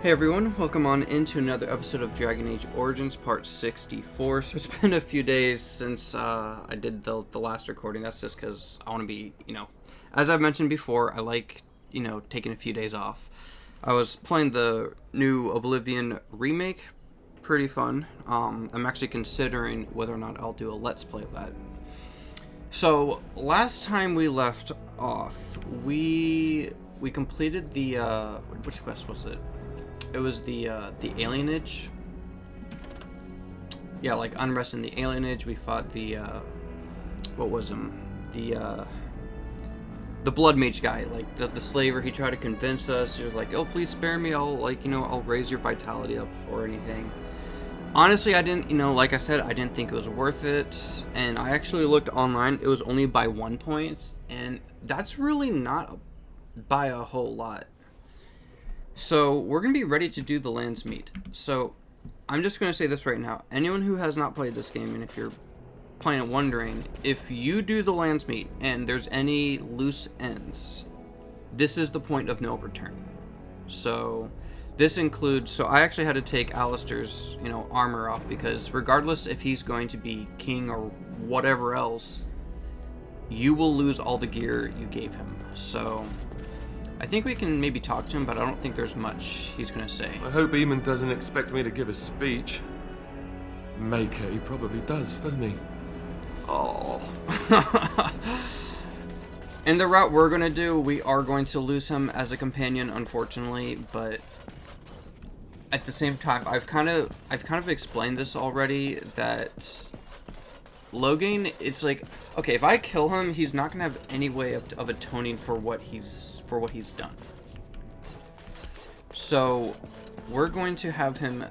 Hey everyone, welcome on into another episode of Dragon Age Origins Part 64. So it's been a few days since I did the last recording. That's just because I want to be, as I've mentioned before, I like, taking a few days off. I was playing the new Oblivion remake, pretty fun. I'm actually considering whether or not I'll do a Let's Play of that. So, last time we left off, we completed the, which quest was it? It was the alienage. Yeah, like unrest in the alienage. We fought the what was him? The blood mage guy, like the slaver. He tried to convince us. He was like, "Oh, please spare me. I'll I'll raise your vitality up or anything." Honestly, I didn't, like I said, I didn't think it was worth it. And I actually looked online. It was only by 1 point, and that's really not by a whole lot. So, we're going to be ready to do the Landsmeet. So, I'm just going to say this right now. Anyone who has not played this game, and if you're playing it wondering, if you do the Landsmeet and there's any loose ends, this is the point of no return. So, this includes... So, I actually had to take Alistair's, armor off, because regardless if he's going to be king or whatever else, you will lose all the gear you gave him. So... I think we can maybe talk to him, but I don't think there's much he's going to say. I hope Eamon doesn't expect me to give a speech. Maker, he probably does, doesn't he? Oh. In the route we're going to do, we are going to lose him as a companion, unfortunately, but at the same time, I've kind of explained this already, that Loghain, it's like, okay, if I kill him, he's not going to have any way of atoning for what he's done. So, we're going to have him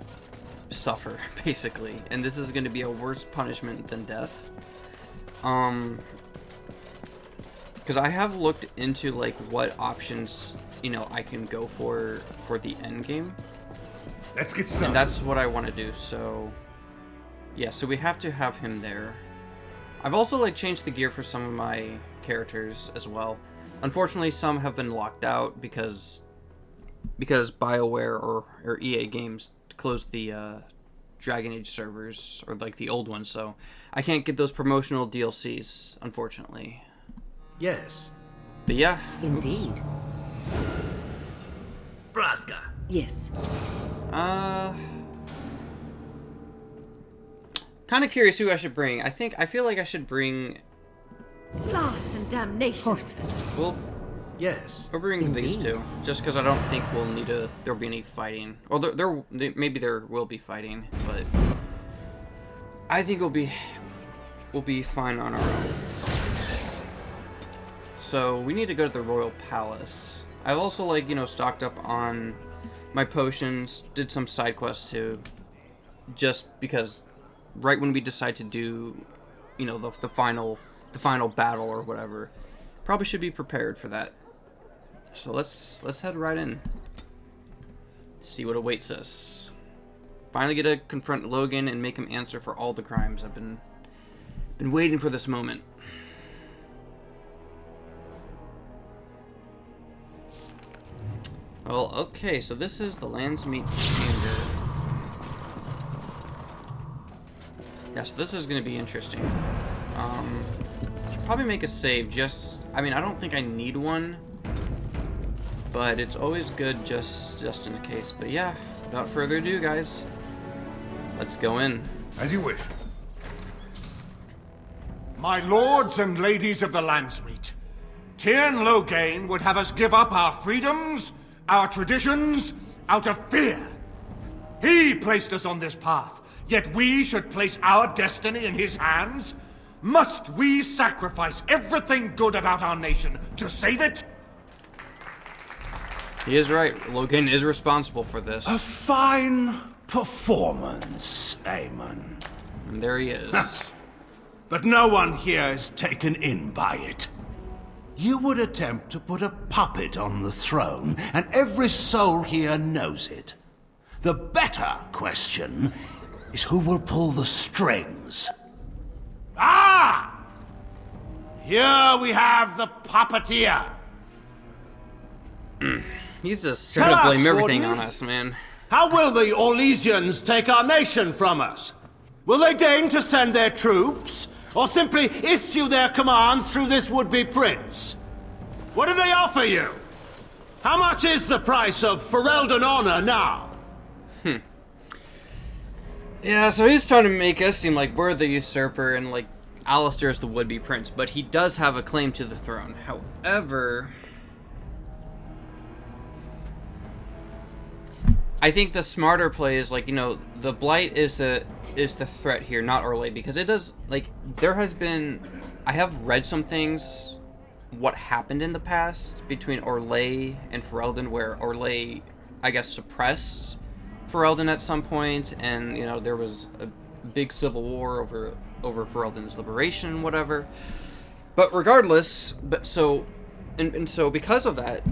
suffer, basically. And this is going to be a worse punishment than death. Because I have looked into, like, what options, I can go for the end game. Let's get started. And that's what I want to do, so... Yeah, so we have to have him there. I've also, changed the gear for some of my characters as well. Unfortunately, some have been locked out because BioWare or EA Games closed the Dragon Age servers, or the old ones, so I can't get those promotional DLCs, unfortunately. Yes. But yeah. Indeed. Oops. Braska. Yes. Kind of curious who I should bring. I feel like I should bring... Blast and damnation. Well, Yes. we'll bring these two, just because I don't think there'll be any fighting. Well, maybe there will be fighting, but I think we'll be fine on our own. So we need to go to the Royal Palace. I've also stocked up on my potions, did some side quests too, just because right when we decide to do, the final battle or whatever, probably should be prepared for that. So let's head right in. See what awaits us. Finally get to confront Loghain and make him answer for all the crimes. I've been waiting for this moment. Well, okay, so this is the Landsmeet chamber. Yeah, so this is going to be interesting. Should probably make a save I don't think I need one, but it's always good just in case. But yeah, without further ado, guys, let's go in. As you wish. My lords and ladies of the Landsmeet, Tyrn Loghain would have us give up our freedoms, our traditions, out of fear. He placed us on this path, yet we should place our destiny in his hands? Must we sacrifice everything good about our nation to save it? He is right. Loghain is responsible for this. A fine performance, Eamon. And there he is. But no one here is taken in by it. You would attempt to put a puppet on the throne, and every soul here knows it. The better question is who will pull the strings. Ah! Here we have the puppeteer. He's just straight Tell up us, blame everything Warden. on us, man. How will the Orlesians take our nation from us? Will they deign to send their troops, or simply issue their commands through this would-be prince? What do they offer you? How much is the price of Fereledan honor now? Yeah, so he's trying to make us seem like we're the usurper and like Alistair is the would-be prince, but he does have a claim to the throne. However, I think the smarter play is like, you know, the Blight is the threat here, not Orlais, because it does, like, there has been, I have read some things, what happened in the past between Orlais and Fereledan, where Orlais, I guess, suppressed Fereledan at some point, and, you know, there was a big civil war over Fereldan's liberation, whatever. But regardless, so because of that,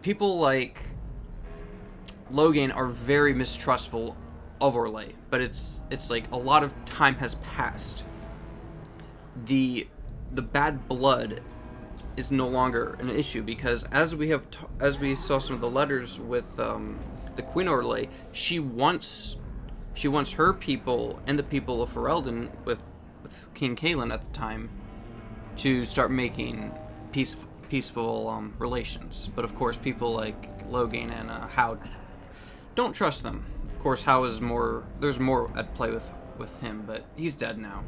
people like Loghain are very mistrustful of Orlais, but it's like a lot of time has passed. The bad blood is no longer an issue, because as we saw some of the letters with the Queen Orlais, she wants her people and the people of Fereledan with King Cailan at the time to start making peaceful relations. But of course, people like Loghain and How don't trust them. Of course, How is there's more at play with him, but he's dead now.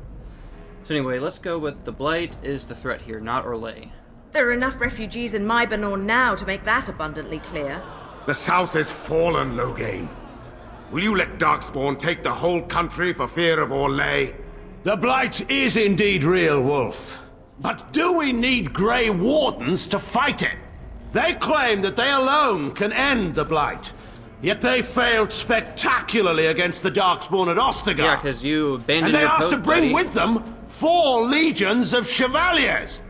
So anyway, let's go with the Blight is the threat here, not Orlais. There are enough refugees in Mybanor now to make that abundantly clear. The south is fallen, Loghain. Will you let Darkspawn take the whole country for fear of Orlais? The Blight is indeed real, Wolf. But do we need Grey Wardens to fight it? They claim that they alone can end the Blight. Yet they failed spectacularly against the Darkspawn at Ostagar. Yeah, because you abandoned And they your asked post, to bring buddy. with them 4 legions of Chevaliers.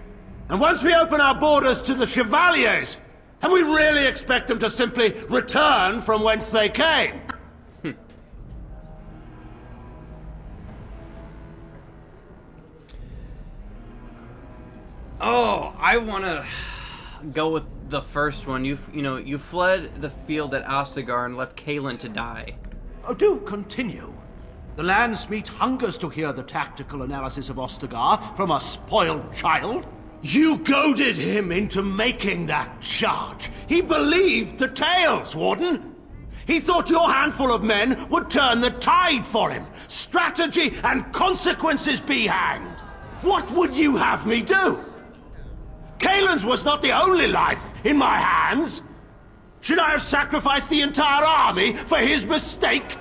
And once we open our borders to the Chevaliers, can we really expect them to simply return from whence they came? Oh, I want to go with the first one. You fled the field at Ostagar and left Cailan to die. Oh, do continue. The Landsmeet hungers to hear the tactical analysis of Ostagar from a spoiled child. You goaded him into making that charge. He believed the tales, Warden. He thought your handful of men would turn the tide for him. Strategy and consequences be hanged. What would you have me do? Cailan's was not the only life in my hands. Should I have sacrificed the entire army for his mistake?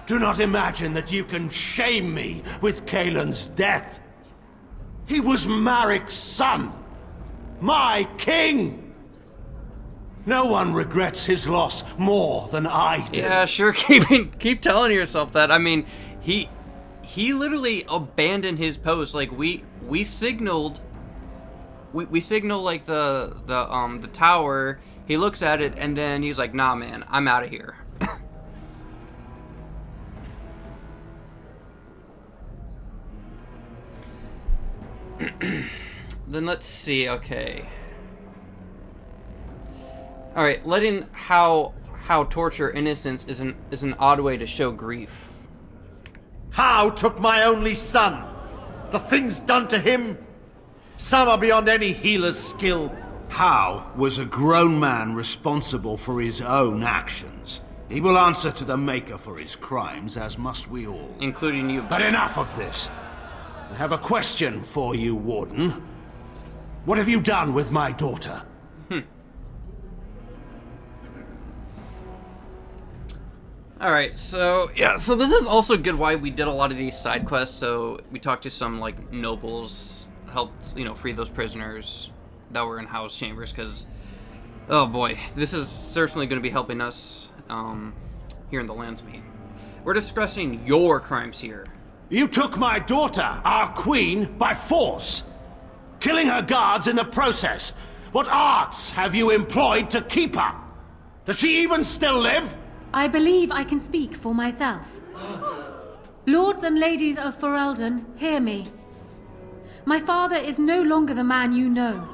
Do not imagine that you can shame me with Cailan's death. He was Marik's son, my king. No one regrets his loss more than I do. Yeah, sure. Keep telling yourself that. I mean, he literally abandoned his post. Like we signaled. We signal like the tower. He looks at it and then he's like, "Nah, man, I'm out of here." Then let's see. Okay. All right, letting how torture innocence is an odd way to show grief. How took my only son? The things done to him, some are beyond any healer's skill. How was a grown man responsible for his own actions? He will answer to the Maker for his crimes, as must we all. Including you. But enough of this. I have a question for you, Warden. What have you done with my daughter? Alright, so this is also good why we did a lot of these side quests. So we talked to some like nobles, helped, free those prisoners that were in house chambers, because oh boy, this is certainly going to be helping us here in the Landsmeet. We're discussing your crimes here. You took my daughter, our queen, by force, killing her guards in the process. What arts have you employed to keep her? Does she even still live? I believe I can speak for myself. Lords and ladies of Fereledan, hear me. My father is no longer the man you know.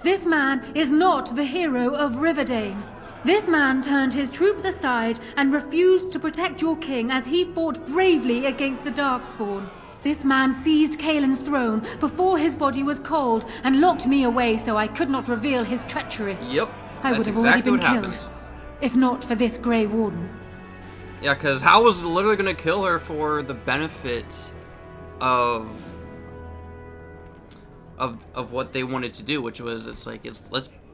This man is not the hero of Riverdane. This man turned his troops aside and refused to protect your king as he fought bravely against the Darkspawn. This man seized Kaelin's throne before his body was cold and locked me away so I could not reveal his treachery. Yep. I would have already been killed, if not for this Grey Warden. Yeah, because Hal was literally going to kill her for the benefits of what they wanted to do, which was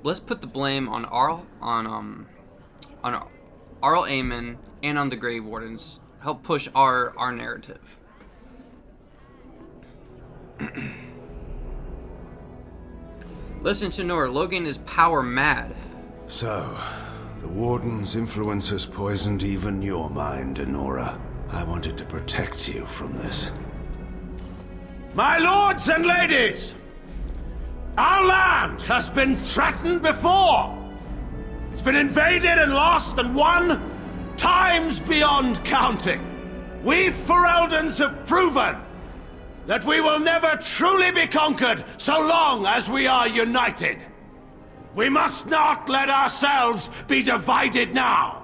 let's put the blame on Arl Eamon and on the Grey Wardens. Help push our narrative. Listen to Nora. Loghain is power mad. So, the Warden's influence has poisoned even your mind, Nora. I wanted to protect you from this. My lords and ladies! Our land has been threatened before! It's been invaded and lost and won times beyond counting. We Fereldans have proven that we will never truly be conquered so long as we are united. We must not let ourselves be divided now.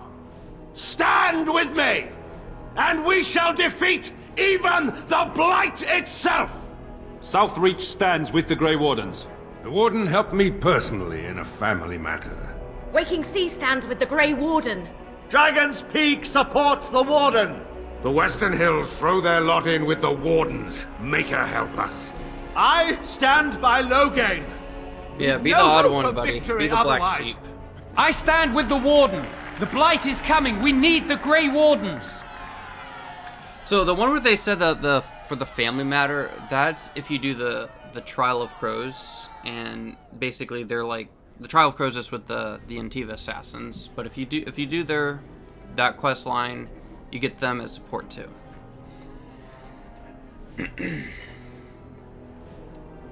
Stand with me, and we shall defeat even the Blight itself! Southreach stands with the Grey Wardens. The Warden helped me personally in a family matter. Waking Sea stands with the Grey Warden. Dragon's Peak supports the Warden! The Western Hills throw their lot in with the Wardens. Make her help us. I stand by Loghain. Yeah, be No the odd hope one, of buddy. victory Be the black otherwise. sheep. I stand with the Warden. The Blight is coming. We need the Grey Wardens. So the one where they said that for the family matter, that's if you do the Trial of Crows, and basically they're like the Trial of Crows is with the Antiva assassins. But if you do that quest line, you get them as support too.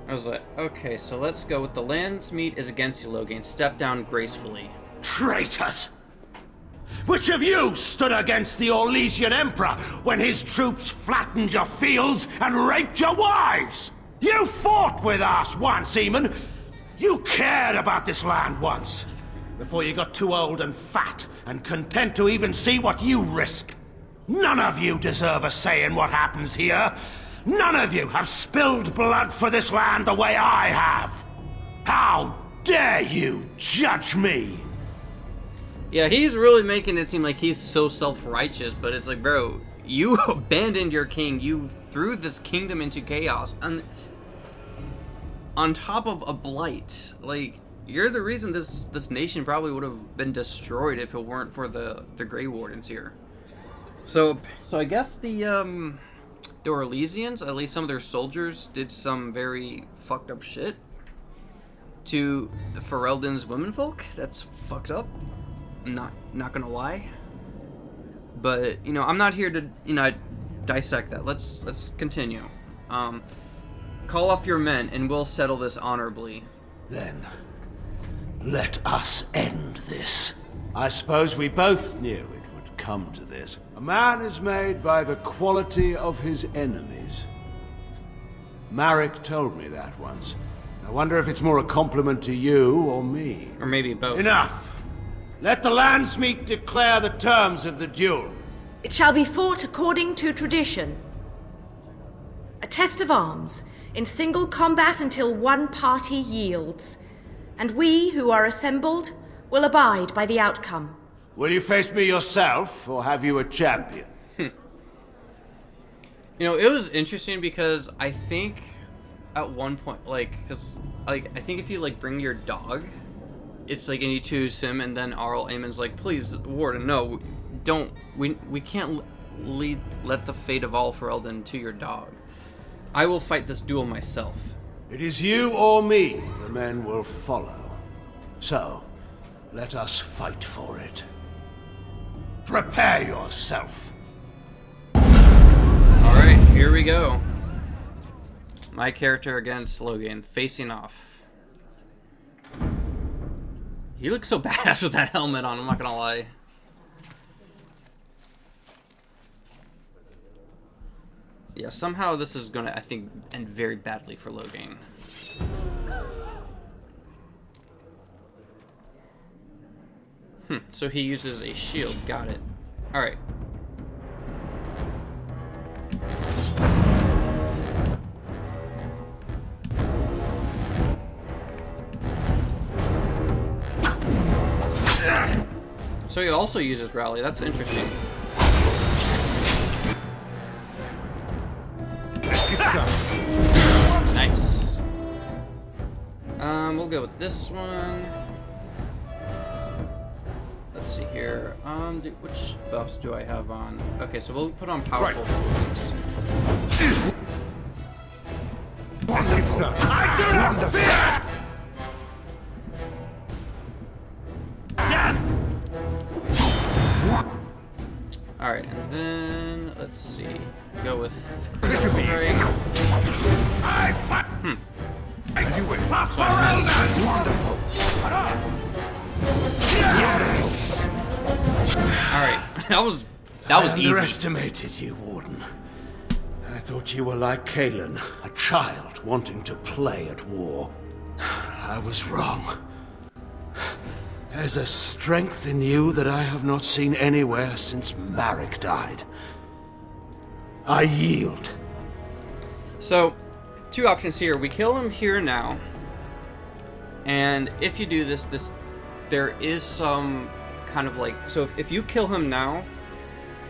I was like, okay, so let's go with the Landsmeet is against you, Loghain. Step down gracefully. Traitors! Which of you stood against the Orlesian Emperor when his troops flattened your fields and raped your wives? You fought with us once, Eamon. You cared about this land once. Before you got too old and fat and content to even see what you risk. None of you deserve a say in what happens here. None of you have spilled blood for this land the way I have. How dare you judge me? Yeah, he's really making it seem like he's so self-righteous, but it's like, bro, you abandoned your king. You threw this kingdom into chaos. And on top of a blight, like, you're the reason this nation probably would have been destroyed if it weren't for the Grey Wardens here. So I guess the Orlesians, at least some of their soldiers, did some very fucked up shit to the Fereldan's womenfolk. That's fucked up. I'm not gonna lie. But I'm not here to dissect that. Let's continue. Call off your men, and we'll settle this honorably. Then, let us end this. I suppose we both knew it would come to this. A man is made by the quality of his enemies. Marek told me that once. I wonder if it's more a compliment to you or me. Or maybe both. Enough! Let the Landsmeet declare the terms of the duel. It shall be fought according to tradition. A test of arms, in single combat until one party yields. And we, who are assembled, will abide by the outcome. Will you face me yourself, or have you a champion? It was interesting because I think at one point, I think if you bring your dog, it's and you choose him, and then Arl Eamon's like, please, Warden, no, don't, we can't let the fate of all Fereldan to your dog. I will fight this duel myself. It is you or me the men will follow. So, let us fight for it. Prepare yourself. Alright, here we go. My character against Loghain, facing off. He looks so badass with that helmet on, I'm not gonna lie. Yeah, somehow this is gonna, I think, end very badly for Loghain. So he uses a shield. Got it. Alright. So he also uses rally. That's interesting. Nice. We'll go with this one. Let's see here. Which buffs do I have on? Okay, so we'll put on powerful swings. I do not fear! Yes! Alright, and then let's see. Go with This should be easy. As you wish. Fereledan! Wonderful. Yes! Alright. that was I easy. underestimated you, Warden. I thought you were like Kalen, a child wanting to play at war. I was wrong. There's a strength in you that I have not seen anywhere since Marek died. I yield. So, two options here. We kill him here now. And if you do this, there is some kind of like... So if you kill him now,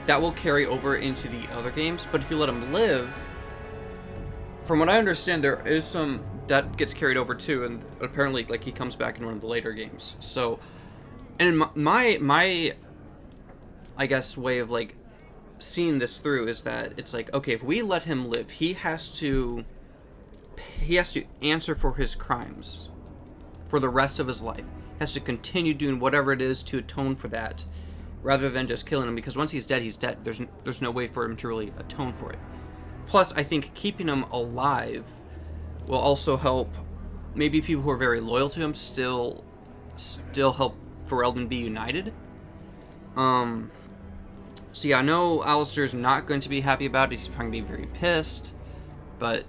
that will carry over into the other games. But if you let him live, from what I understand, there is some... That gets carried over too, and apparently like he comes back in one of the later games. So, and my I guess way of like seeing this through is that it's like, okay, if we let him live, he has to answer for his crimes for the rest of his life. He has to continue doing whatever it is to atone for that, rather than just killing him, because once he's dead, he's dead. There's no way for him to really atone for it. Plus, I think keeping him alive will also help maybe people who are very loyal to him still help Fereledan be united. So yeah, I know Alistair's not going to be happy about it. He's probably going to be very pissed. But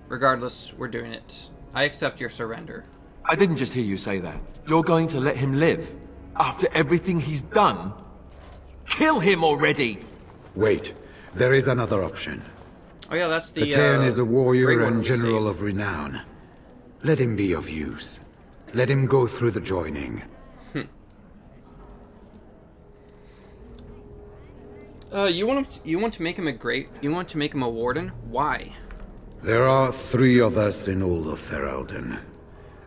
regardless, we're doing it. I accept your surrender. I didn't just hear you say that. You're going to let him live? After everything he's done? Kill him already! Wait, there is another option. Oh yeah, that's the... Patean is a Grey warrior Warden and we general saved. of renown. Let him be of use. Let him go through the joining. You want to make him a warden? Why? There are 3 of us in all of Fereledan.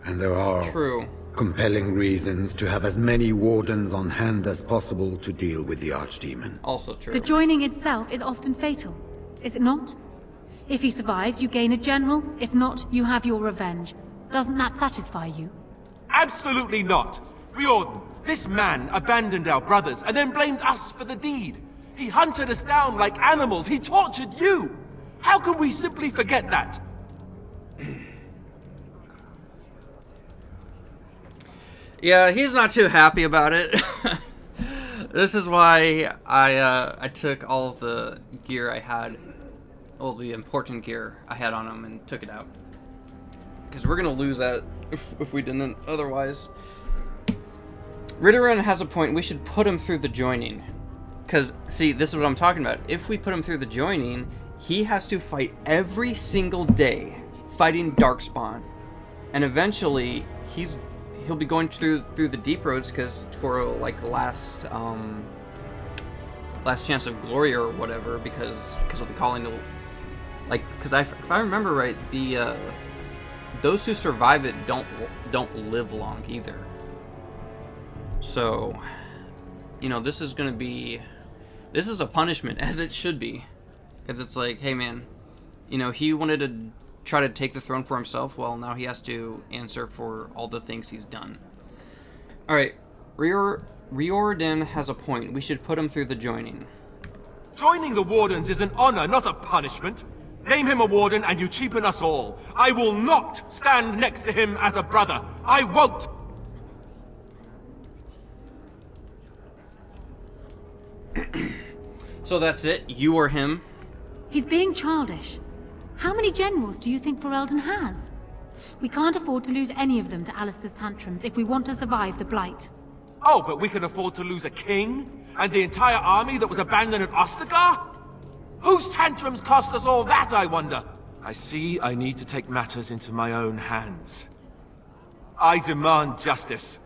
And there are True. compelling reasons to have as many wardens on hand as possible to deal with the Archdemon. Also true. The joining itself is often fatal, is it not? If he survives, you gain a general. If not, you have your revenge. Doesn't that satisfy you? Absolutely not! Riordan, this man abandoned our brothers and then blamed us for the deed. He hunted us down like animals. He tortured you! How can we simply forget that? Yeah, he's not too happy about it. This is why I took all the gear I had, all the important gear I had on him, and took it out. Because we're gonna lose that if we didn't otherwise. Ritteran has a point. We should put him through the joining. Because, see, this is what I'm talking about. If we put him through the joining, he has to fight every single day, fighting Darkspawn. And eventually, he'll be going through the deep roads, because for like last chance of glory or whatever, because of the calling to, like, because if I remember right, the those who survive it don't live long either. So, you know, this is a punishment, as it should be, because it's like, hey man, you know, he wanted to try to take the throne for himself. Well, now he has to answer for all the things he's done. All right, Riordan has a point. We should put him through the joining. Joining the Wardens is an honor, not a punishment. Name him a Warden and you cheapen us all. I will not stand next to him as a brother. I won't! So that's it? You or him? He's being childish. How many generals do you think Fereledan has? We can't afford to lose any of them to Alistair's tantrums if we want to survive the Blight. Oh, but we can afford to lose a king? And the entire army that was abandoned at Ostagar? Whose tantrums cost us all that, I wonder? I see I need to take matters into my own hands. I demand justice.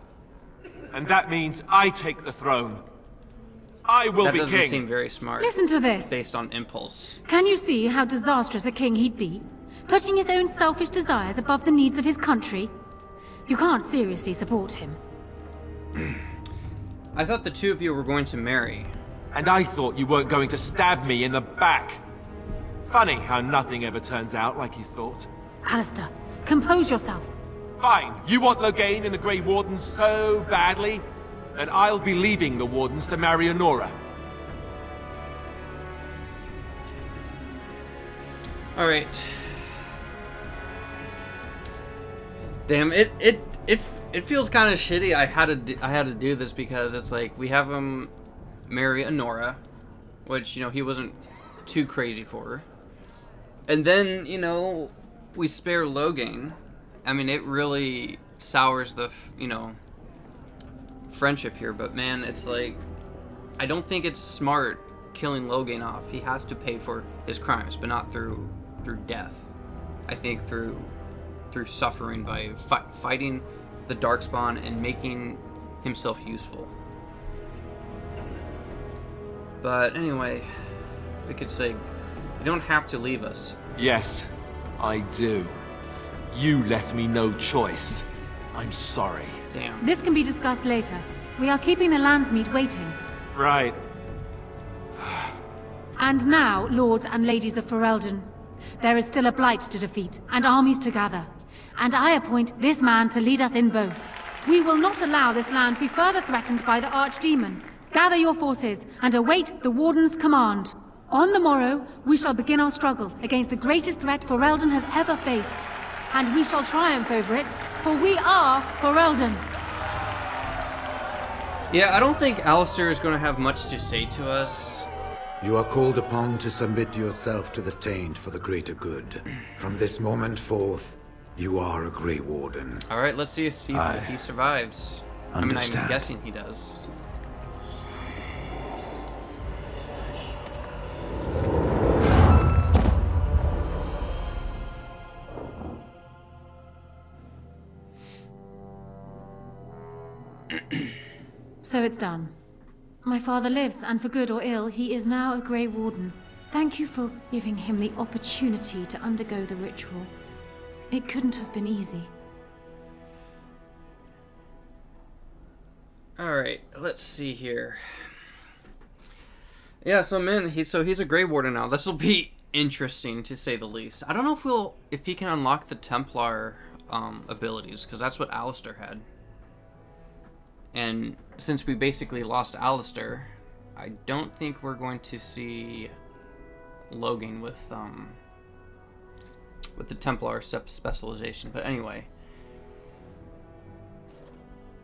And that means I take the throne. I will be king. That doesn't seem very smart. Listen to this. Based on impulse. Can you see how disastrous a king he'd be? Putting his own selfish desires above the needs of his country? You can't seriously support him. I thought the two of you were going to marry. And I thought you weren't going to stab me in the back. Funny how nothing ever turns out like you thought. Alistair, compose yourself. Fine, you want Loghain and the Grey Wardens so badly? Then I'll be leaving the Wardens to marry Honora. Alright. Damn, it feels kind of shitty. I had to do this because it's like we have him marry Honora, which, you know, he wasn't too crazy for her. And then, you know, we spare Loghain. I mean, it really sours the, you know, friendship here, but man, it's like, I don't think it's smart killing Loghain off. He has to pay for his crimes, but not through death. I think through suffering by fighting the Darkspawn and making himself useful. But anyway, we could say, you don't have to leave us. Yes, I do. You left me no choice. I'm sorry. Damn. This can be discussed later. We are keeping the Landsmeet waiting. Right. And now, lords and ladies of Fereledan, there is still a Blight to defeat, and armies to gather. And I appoint this man to lead us in both. We will not allow this land be further threatened by the Archdemon. Gather your forces, and await the Warden's command. On the morrow, we shall begin our struggle against the greatest threat Fereledan has ever faced. And we shall triumph over it, for we are Fereledan. Yeah, I don't think Alistair is going to have much to say to us. You are called upon to submit yourself to the Taint for the greater good. From this moment forth, you are a Grey Warden. Alright, let's see if he survives. I mean, I'm guessing he does. So it's done. My father lives, and for good or ill, he is now a Grey Warden. Thank you for giving him the opportunity to undergo the ritual. It couldn't have been easy. Alright, let's see here. Yeah, so man, he's a Grey Warden now. This will be interesting, to say the least. I don't know if he can unlock the Templar abilities, because that's what Alistair had. And since we basically lost Alistair, I don't think we're going to see Loghain with the Templar specialization. But anyway,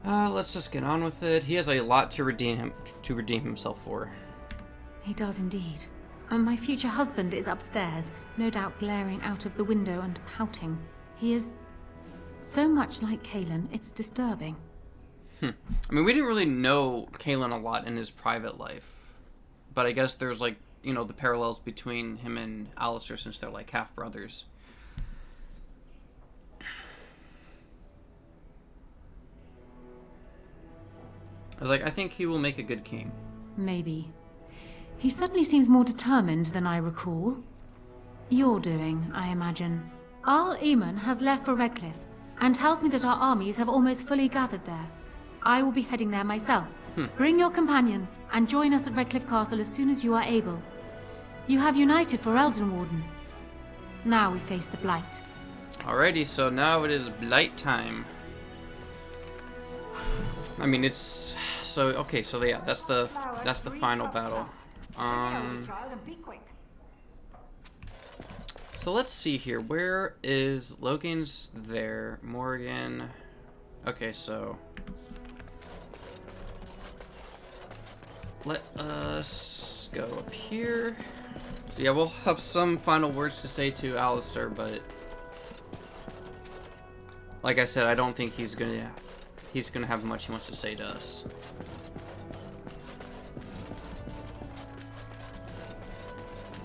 let's just get on with it. He has a lot to redeem himself for. He does indeed. And my future husband is upstairs, no doubt glaring out of the window and pouting. He is so much like Cailan, it's disturbing. I mean, we didn't really know Cailan a lot in his private life. But I guess there's, like, you know, the parallels between him and Alistair, since they're, like, half-brothers. I was like, I think he will make a good king. Maybe. He certainly seems more determined than I recall. You're doing, I imagine. Archdemon has left for Redcliffe, and tells me that our armies have almost fully gathered there. I will be heading there myself. Bring your companions, and join us at Redcliffe Castle as soon as you are able. You have united Fereledan, Warden. Now we face the Blight. Alrighty, so now it is Blight time. I mean, it's... So, okay, so yeah, that's the final battle. So let's see here. Where is... Loghain's there. Morgan... Okay, so... Let us go up here. So yeah, we'll have some final words to say to Alistair, but like I said, I don't think he's gonna have much he wants to say to us.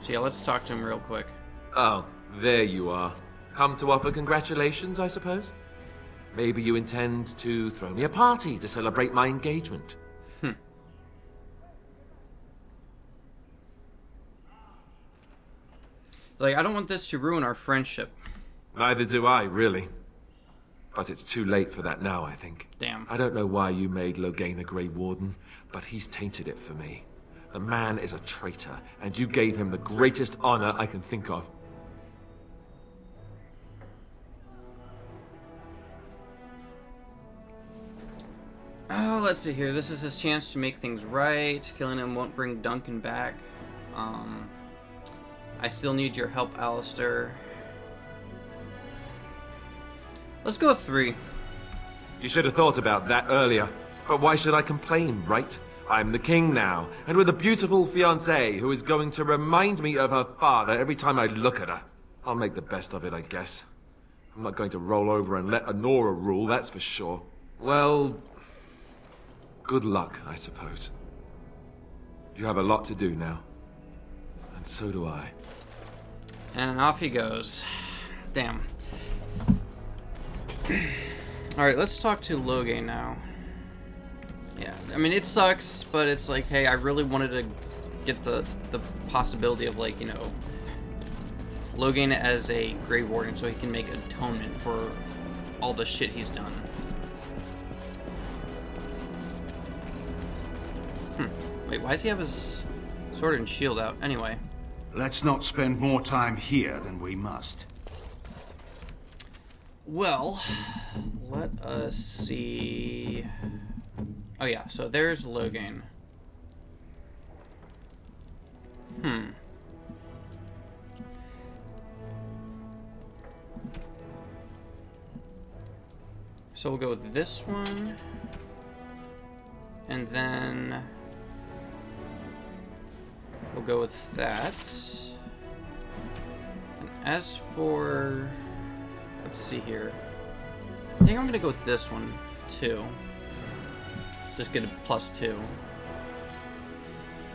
So yeah, let's talk to him real quick. Oh, there you are. Come to offer congratulations, I suppose? Maybe you intend to throw me a party to celebrate my engagement. Like, I don't want this to ruin our friendship. Neither do I, really. But it's too late for that now, I think. Damn. I don't know why you made Loghain the Grey Warden, but he's tainted it for me. The man is a traitor, and you gave him the greatest honor I can think of. Oh, let's see here. This is his chance to make things right. Killing him won't bring Duncan back. I still need your help, Alistair. Let's go with 3. You should have thought about that earlier. But why should I complain, right? I'm the king now, and with a beautiful fiancée who is going to remind me of her father every time I look at her. I'll make the best of it, I guess. I'm not going to roll over and let Honora rule, that's for sure. Well, good luck, I suppose. You have a lot to do now. And so do I. And off he goes. Damn. Alright, let's talk to Loghain now. Yeah, I mean, it sucks, but it's like, hey, I really wanted to get the possibility of, like, you know, Loghain as a Grey Warden so he can make atonement for all the shit he's done. Wait, why does he have his sword and shield out? Anyway. Let's not spend more time here than we must. Well, let us see. Oh yeah, so there's Loghain. So we'll go with this one. And then we'll go with that. And as for, let's see here. I think I'm gonna go with this one too. Let's just get a +2.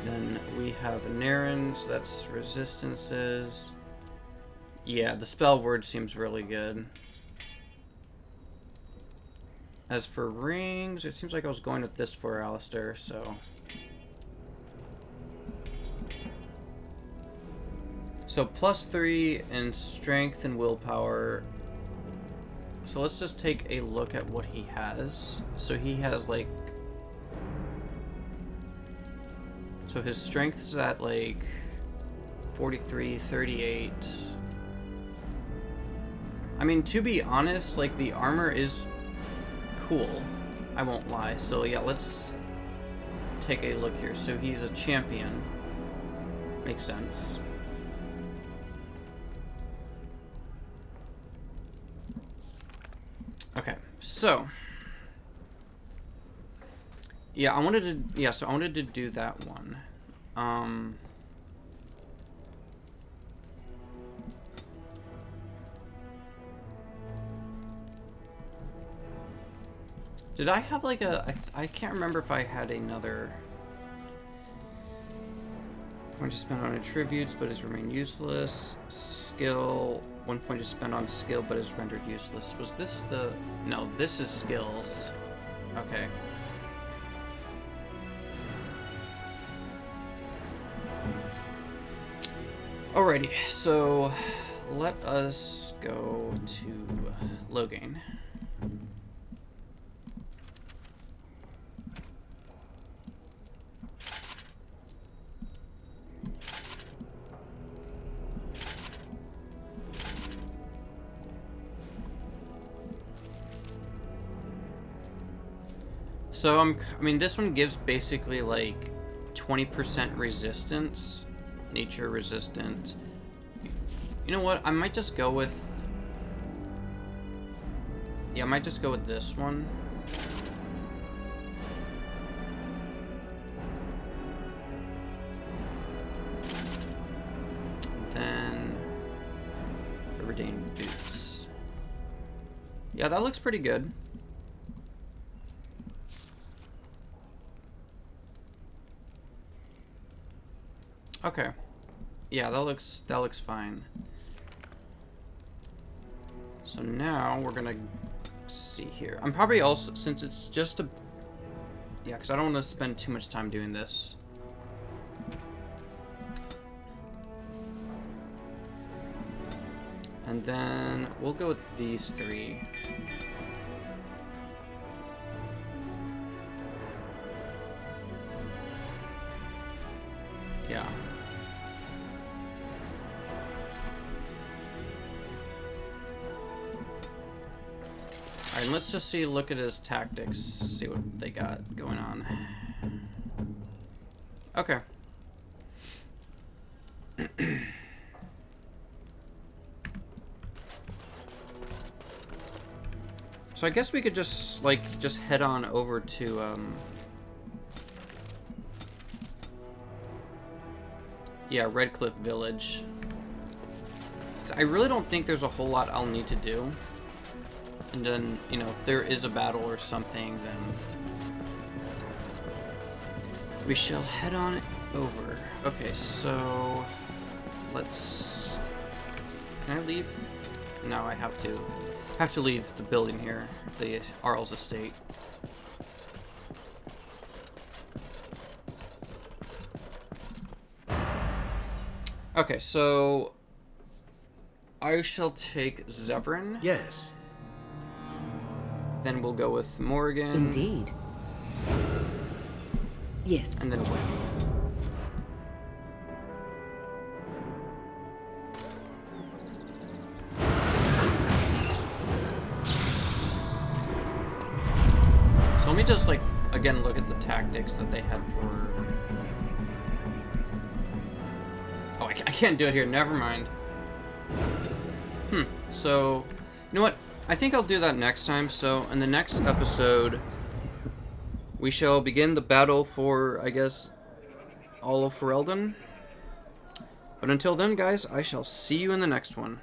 Then we have Naren, so that's resistances. Yeah, the spell word seems really good. As for rings, it seems like I was going with this for Alistair, so. So +3 in strength and willpower. So let's just take a look at what he has. So he has like, so his strength is at like 43, 38. I mean, to be honest, like the armor is cool, I won't lie. So yeah, let's take a look here. So he's a champion. Makes sense. Okay, so yeah, I wanted to do that one. Did I have like a, I can't remember if I had another point to spend on attributes but is remain useless. Skill, 1 point to spend on skill but is rendered useless. Was this the, no, this is skills. Okay. Alrighty, so let us go to Loghain. So I mean, this one gives basically like 20% resistance, nature resistant. You know what? I might just go with. Yeah, I might just go with this one. Then Fereledan boots. Yeah, that looks pretty good. Okay. Yeah, that looks fine. So now we're gonna see here. I'm probably also, since it's just a, yeah, because I don't want to spend too much time doing this. And then we'll go with these three. Yeah. Alright, let's just look at his tactics, see what they got going on. Okay. So I guess we could just, just head on over to, yeah, Redcliffe Village. I really don't think there's a whole lot I'll need to do. And then, you know, if there is a battle or something, then we shall head on over. Okay, so let's... Can I leave? No, I have to. I have to leave the building here, the Arl's estate. Okay, so I shall take Zevran. Yes. Then we'll go with Morgan. Indeed. Yes. And then Blight. So let me just, again, look at the tactics that they had for... Oh, I can't do it here. Never mind. So, you know what? I think I'll do that next time. So, in the next episode, we shall begin the battle for, I guess, all of Fereledan. But until then, guys, I shall see you in the next one.